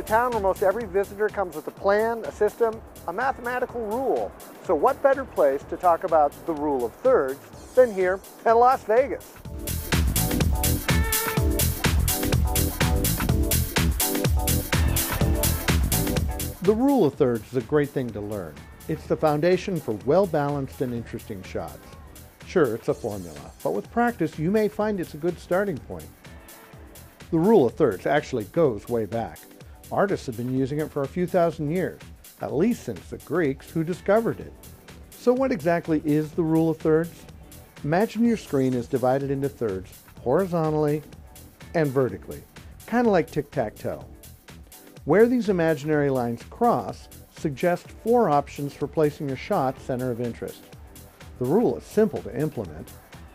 town where most every visitor comes with a plan, a system, a mathematical rule. So what better place to talk about the rule of thirds than here in Las Vegas? The rule of thirds is a great thing to learn. It's the foundation for well-balanced and interesting shots. Sure, it's a formula, but with practice you may find it's a good starting point. The rule of thirds actually goes way back. Artists have been using it for a few thousand years, at least since the Greeks, who discovered it. So what exactly is the rule of thirds? Imagine your screen is divided into thirds horizontally and vertically, kind of like tic-tac-toe. Where these imaginary lines cross suggest 4 options for placing your shot's center of interest. The rule is simple to implement.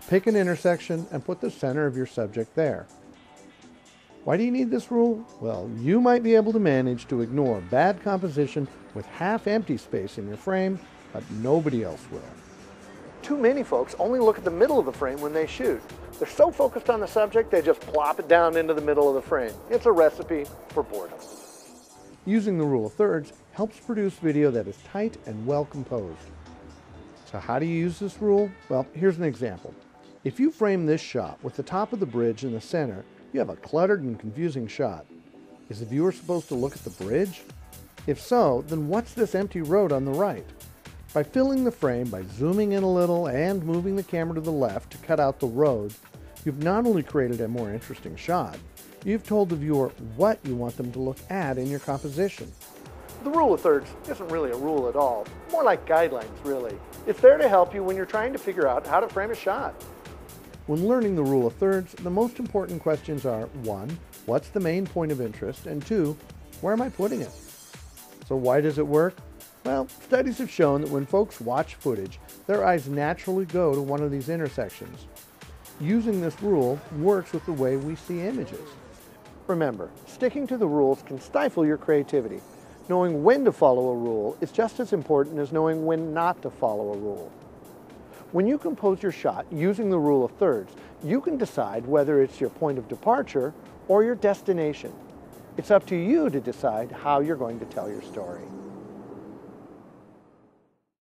Pick an intersection and put the center of your subject there. Why do you need this rule? Well, you might be able to manage to ignore bad composition with half-empty space in your frame, but nobody else will. Too many folks only look at the middle of the frame when they shoot. They're so focused on the subject, they just plop it down into the middle of the frame. It's a recipe for boredom. Using the rule of thirds helps produce video that is tight and well composed. So how do you use this rule? Well, here's an example. If you frame this shot with the top of the bridge in the center, you have a cluttered and confusing shot. Is the viewer supposed to look at the bridge? If so, then what's this empty road on the right? By filling the frame by zooming in a little and moving the camera to the left to cut out the road, you've not only created a more interesting shot, you've told the viewer what you want them to look at in your composition. The rule of thirds isn't really a rule at all, more like guidelines really. It's there to help you when you're trying to figure out how to frame a shot. When learning the rule of thirds, the most important questions are 1. What's the main point of interest? And 2. Where am I putting it? So why does it work? Well, studies have shown that when folks watch footage, their eyes naturally go to one of these intersections. Using this rule works with the way we see images. Remember, sticking to the rules can stifle your creativity. Knowing when to follow a rule is just as important as knowing when not to follow a rule. When you compose your shot using the rule of thirds, you can decide whether it's your point of departure or your destination. It's up to you to decide how you're going to tell your story.